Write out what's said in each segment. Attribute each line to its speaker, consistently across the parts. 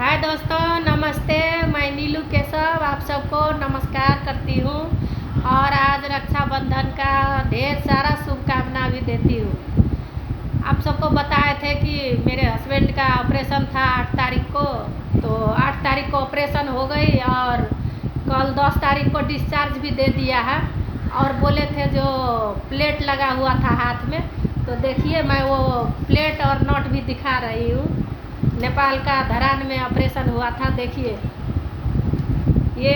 Speaker 1: हाय दोस्तों, नमस्ते। मैं नीलू केशव आप सबको नमस्कार करती हूँ और आज रक्षाबंधन का ढेर सारा शुभकामना भी देती हूँ। आप सबको बताए थे कि मेरे हस्बैंड का ऑपरेशन था 8 तारीख को, तो 8 तारीख को ऑपरेशन हो गई और कल 10 तारीख को डिस्चार्ज भी दे दिया है। और बोले थे जो प्लेट लगा हुआ था हाथ में, तो देखिए मैं वो प्लेट और नॉट भी दिखा रही हूँ। नेपाल का धरान में ऑपरेशन हुआ था। देखिए ये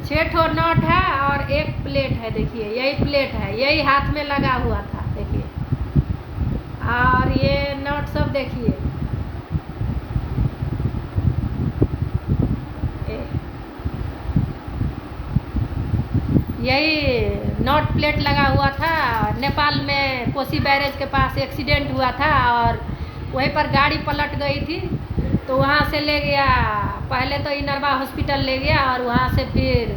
Speaker 1: 6 ठो नॉट है और एक प्लेट है। देखिए यही प्लेट है, यही हाथ में लगा हुआ था। देखिए और ये नॉट सब देखिए, यही नॉट प्लेट लगा हुआ था। नेपाल में कोसी बैरेज के पास एक्सीडेंट हुआ था और वहीं पर गाड़ी पलट गई थी, तो वहाँ से ले गया। पहले तो इनरवा हॉस्पिटल ले गया और वहाँ से फिर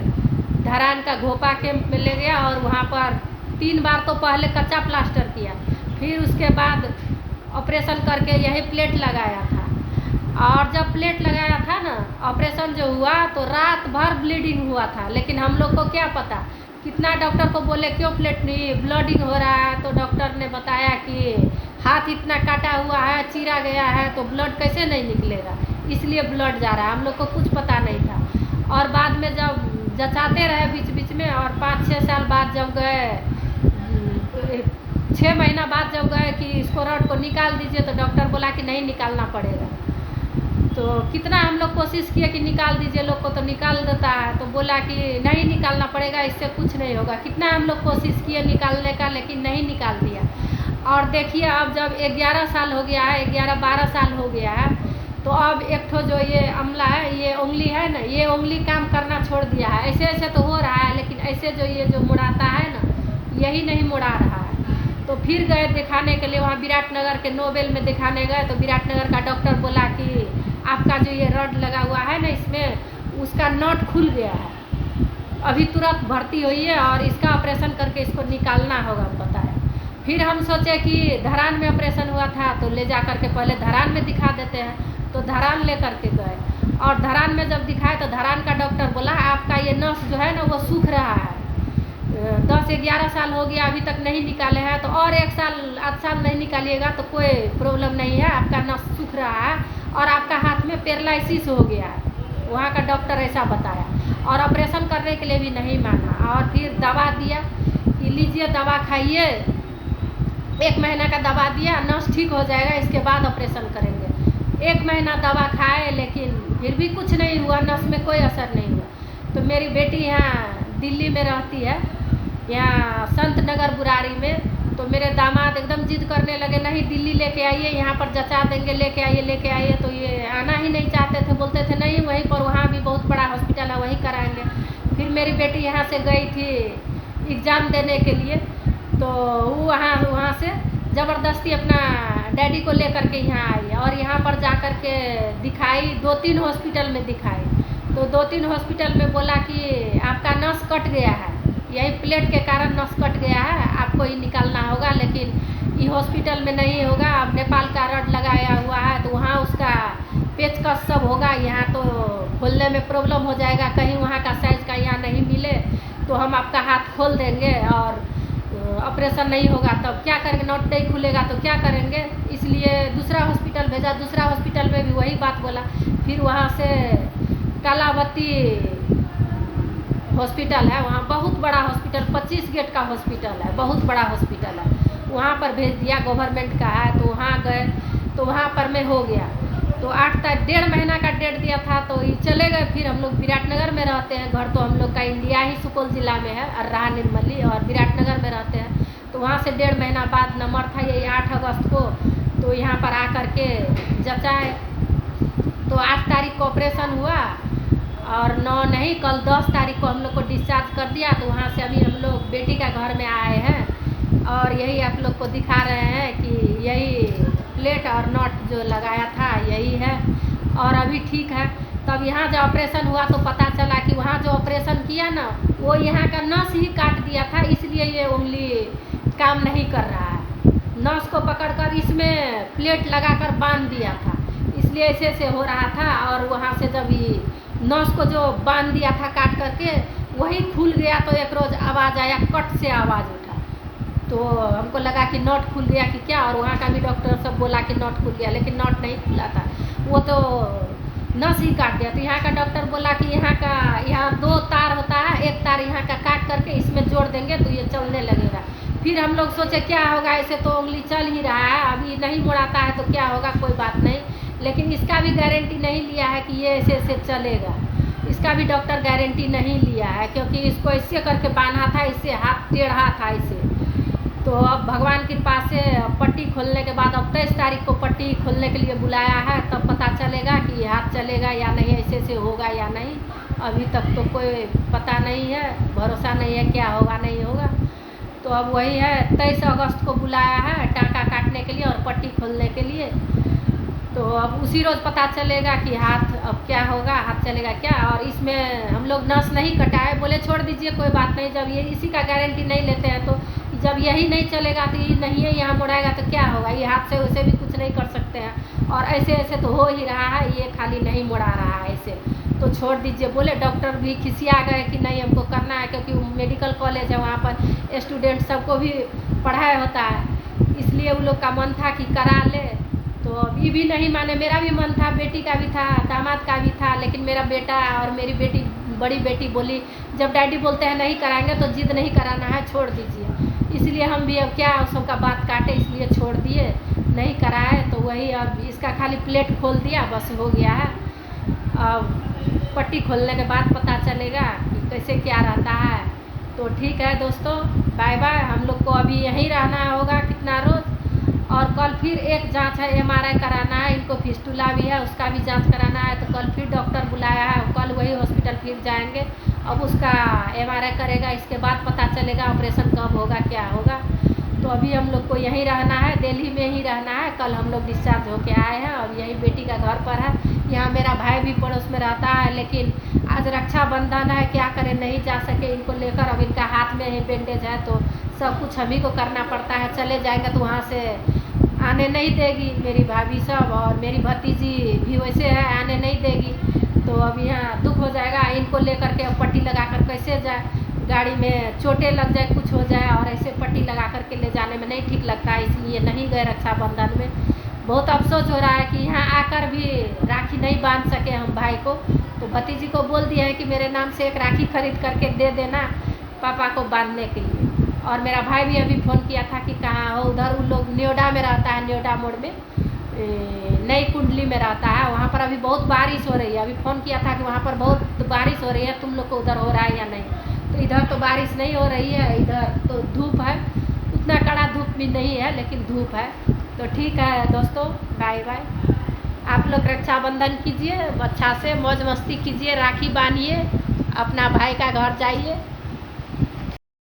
Speaker 1: धरान का घोपा कैंप में ले गया और वहाँ पर 3 बार तो पहले कच्चा प्लास्टर किया, फिर उसके बाद ऑपरेशन करके यही प्लेट लगाया था। और जब प्लेट लगाया था ना, ऑपरेशन जो हुआ तो रात भर ब्लीडिंग हुआ था, लेकिन हम लोग को क्या पता। कितना डॉक्टर को बोले क्यों प्लेट नहीं ब्लीडिंग हो रहा है, तो डॉक्टर ने बताया कि हाथ इतना काटा हुआ है, चीरा गया है, तो ब्लड कैसे नहीं निकलेगा, इसलिए ब्लड जा रहा है। हम लोग को कुछ पता नहीं था। और बाद में जब जचाते रहे बीच बीच में, और 5-6 साल बाद जब गए, 6 महीना बाद जब गए कि इसको रड को निकाल दीजिए, तो डॉक्टर बोला कि नहीं निकालना पड़ेगा। तो कितना हम लोग कोशिश किए कि निकाल दीजिए, लोग को तो निकाल देता है, तो बोला कि नहीं निकालना पड़ेगा, इससे कुछ नहीं होगा। कितना हम लोग कोशिश किए निकालने का, लेकिन नहीं निकाल दिया। और देखिए अब जब 11 साल हो गया है, 11-12 साल हो गया है, तो अब एक ठो जो ये अमला है, ये उंगली है ना, ये उंगली काम करना छोड़ दिया है। ऐसे ऐसे तो हो रहा है, लेकिन ऐसे जो ये जो मुड़ाता है ना, यही नहीं मुड़ा रहा है। तो फिर गए दिखाने के लिए, वहाँ विराटनगर के नोबेल में दिखाने गए, तो विराटनगर का डॉक्टर बोला कि आपका जो ये रड लगा हुआ है ना, इसमें उसका नट खुल गया है, अभी तुरंत भर्ती हुई है और इसका ऑपरेशन करके इसको निकालना होगा, बताया। फिर हम सोचे कि धरान में ऑपरेशन हुआ था, तो ले जा करके पहले धरान में दिखा देते हैं, तो धरान ले करके गए। और धरान में जब दिखाए तो धरान का डॉक्टर बोला आपका ये नस जो है ना वो सूख रहा है, 10-11 साल हो गया अभी तक नहीं निकाले हैं, तो और 1 साल आध साल नहीं निकालिएगा तो कोई प्रॉब्लम नहीं है, आपका नस सूख रहा है और आपका हाथ में पैरालिसिस हो गया है। वहाँ का डॉक्टर ऐसा बताया और ऑपरेशन करने के लिए भी नहीं माना। और फिर दवा दिया कि लीजिए दवा खाइए, 1 महीना का दवा दिया, नस ठीक हो जाएगा, इसके बाद ऑपरेशन करेंगे। 1 महीना दवा खाए, लेकिन फिर भी कुछ नहीं हुआ, नस में कोई असर नहीं हुआ। तो मेरी बेटी यहाँ दिल्ली में रहती है, यहाँ संत नगर बुरारी में, तो मेरे दामाद एकदम जिद करने लगे, नहीं दिल्ली लेके आइए, यहाँ पर जचा देंगे, लेके आइए। तो ये आना ही नहीं चाहते थे, बोलते थे नहीं वहीं पर, वहाँ भी बहुत बड़ा हॉस्पिटल है, वहीं कराएंगे। फिर मेरी बेटी यहाँ से गई थी एग्ज़ाम देने के लिए, तो वो वहाँ से ज़बरदस्ती अपना डैडी को लेकर के यहाँ आई और यहाँ पर जा कर के दिखाई, 2-3 हॉस्पिटल में दिखाई। तो 2-3 हॉस्पिटल में बोला कि आपका नस कट गया है, यही प्लेट के कारण नस कट गया है, आपको ही निकालना होगा, लेकिन ये हॉस्पिटल में नहीं होगा। अब नेपाल का रड लगाया हुआ है, तो वहाँ उसका पेचकस सब होगा, यहाँ तो खोलने में प्रॉब्लम हो जाएगा, कहीं वहाँ का साइज़ का यहाँ नहीं मिले तो हम आपका हाथ खोल देंगे और ऑपरेशन नहीं होगा, तब क्या करेंगे, नट नहीं खुलेगा तो क्या करेंगे। इसलिए दूसरा हॉस्पिटल भेजा, दूसरा हॉस्पिटल में भी वही बात बोला। फिर वहाँ से कालावती हॉस्पिटल है, वहाँ बहुत बड़ा हॉस्पिटल, 25 गेट का हॉस्पिटल है, बहुत बड़ा हॉस्पिटल है, वहाँ पर भेज दिया, गवर्नमेंट का है। तो वहाँ गए तो वहाँ पर में हो गया, तो 1.5 महीना का डेट दिया था, तो ये चले गए। फिर हम लोग विराटनगर में रहते हैं, घर तो हम लोग का इंडिया ही सुपौल ज़िला में है, अर्राहा निर्मली, और विराटनगर में रहते हैं। तो वहाँ से 1.5 महीना बाद नंबर था, यही 8 अगस्त को, तो यहाँ पर आ कर के जचाए। तो 8 तारीख को ऑपरेशन हुआ और 9 नहीं, कल 10 तारीख को हम लोग को डिस्चार्ज कर दिया। तो वहाँ से अभी हम लोग बेटी का घर में आए हैं और यही आप लोग को दिखा रहे हैं कि यही प्लेट और नट जो लगाया था यही है और अभी ठीक है। तब यहाँ जब ऑपरेशन हुआ तो पता चला कि वहाँ जो ऑपरेशन किया ना, वो यहाँ का नस ही काट दिया था, इसलिए ये उंगली काम नहीं कर रहा है। नस को पकड़कर इसमें प्लेट लगाकर बांध दिया था, इसलिए ऐसे ऐसे हो रहा था। और वहाँ से जब ये नस को जो बांध दिया था काट करके, वही खुल गया तो एक रोज़ आवाज़ आया, कट से आवाज़ उठा। तो हमको लगा कि नट खुल गया कि क्या, और वहाँ का भी डॉक्टर सब बोला कि नट खुल गया, लेकिन नट नहीं खुला था, वो तो नस ही काट दिया। तो यहाँ का डॉक्टर बोला कि यहाँ 2 तार होता है, एक तार यहाँ का काट करके इसमें जोड़ देंगे तो ये चलने लगेगा। फिर हम लोग सोचे क्या होगा, ऐसे तो उंगली चल ही रहा है, अभी नहीं मुड़ाता है तो क्या होगा, कोई बात नहीं। लेकिन इसका भी गारंटी नहीं लिया है कि ये ऐसे ऐसे चलेगा, इसका भी डॉक्टर गारंटी नहीं लिया है, क्योंकि इसको ऐसे करके बांधा था, इससे हाथ टेढ़ा था इसे। तो अब भगवान की कृपा से पट्टी खोलने के बाद अब 23 तारीख को पट्टी खोलने के लिए बुलाया है, तब पता चलेगा कि हाथ चलेगा या नहीं, ऐसे ऐसे होगा या नहीं। अभी तक तो कोई पता नहीं है, भरोसा नहीं है क्या होगा नहीं होगा। तो अब वही है, 23 अगस्त को बुलाया है टाँका काटने के लिए और पट्टी खोलने के लिए। तो अब उसी रोज़ पता चलेगा कि हाथ अब क्या होगा, हाथ चलेगा क्या। और इसमें हम लोग नस नहीं कटाए, बोले छोड़ दीजिए कोई बात नहीं, जब ये इसी का गारंटी नहीं लेते हैं तो जब यही नहीं चलेगा तो ये नहीं है यहाँ मुड़ाएगा तो क्या होगा, ये हाथ से वैसे भी कुछ नहीं कर सकते हैं, और ऐसे ऐसे तो हो ही रहा है, ये खाली नहीं मुड़ा रहा है ऐसे, तो छोड़ दीजिए। बोले डॉक्टर भी खिसिया गए कि नहीं हमको करना है, क्योंकि मेडिकल कॉलेज है, वहाँ पर स्टूडेंट सबको भी पढ़ाई होता है, इसलिए उन लोग का मन था कि करा ले। तो अभी भी नहीं माने, मेरा भी मन था, बेटी का भी था, दामाद का भी था, लेकिन मेरा बेटा और मेरी बेटी, बड़ी बेटी बोली जब डैडी बोलते हैं नहीं कराएंगे तो जिद नहीं कराना है, छोड़ दीजिए। इसलिए हम भी अब क्या उस सबका बात काटे, इसलिए छोड़ दिए, नहीं कराए। तो वही अब इसका खाली प्लेट खोल दिया, बस हो गया है। अब पट्टी खोलने के बाद पता चलेगा कि कैसे क्या रहता है। तो ठीक है दोस्तों, बाय बाय। हम लोग को अभी यहीं रहना होगा कितना रोज़, और कल फिर एक जांच है, MRI कराना है, इनको फिस्टुला भी है, उसका भी जांच कराना है। तो कल फिर डॉक्टर बुलाया है, कल वही हॉस्पिटल फिर जाएंगे, अब उसका MRI करेगा, इसके बाद पता चलेगा ऑपरेशन कब होगा क्या होगा। तो अभी हम लोग को यहीं रहना है, दिल्ली में ही रहना है। कल हम लोग डिस्चार्ज होके आए हैं, अब यहीं बेटी का घर पर है। यहाँ मेरा भाई भी पड़ोस में रहता है, लेकिन आज रक्षाबंधन है, क्या करें, नहीं जा सके इनको लेकर। अब इनका हाथ में ही बैंडेज है, तो सब कुछ हम ही को करना पड़ता है। चले जाएंगे तो वहाँ से आने नहीं देगी मेरी भाभी सब, और मेरी भतीजी भी वैसे है, आने नहीं देगी। तो अब यहाँ दुख हो जाएगा, इनको लेकर के अब पट्टी लगा कर कैसे जाए, गाड़ी में चोटें लग जाए, कुछ हो जाए, और ऐसे पट्टी लगा कर के ले जाने में नहीं ठीक लगता है, इसलिए नहीं गए रक्षाबंधन में। बहुत अफसोस हो रहा है कि यहाँ आकर भी राखी नहीं बांध सके हम भाई को। तो भतीजी को बोल दिया है कि मेरे नाम से एक राखी खरीद करके दे देना पापा को बांधने के लिए। और मेरा भाई भी अभी फ़ोन किया था कि कहाँ हो, उधर उन लोग न्योडा में रहता है, न्योडा मोड़ में नई कुंडली में रहता है, वहाँ पर अभी बहुत बारिश हो रही है। अभी फ़ोन किया था कि वहाँ पर बहुत बारिश हो रही है, तुम लोग को उधर हो रहा है या नहीं। तो इधर तो बारिश नहीं हो रही है, इधर तो धूप है, उतना कड़ा धूप भी नहीं है, लेकिन धूप है। तो ठीक है दोस्तों, बाय बाय। आप लोग रक्षाबंधन कीजिए, अच्छा से मौज मस्ती कीजिए, राखी बांधिए, अपना भाई का घर जाइए।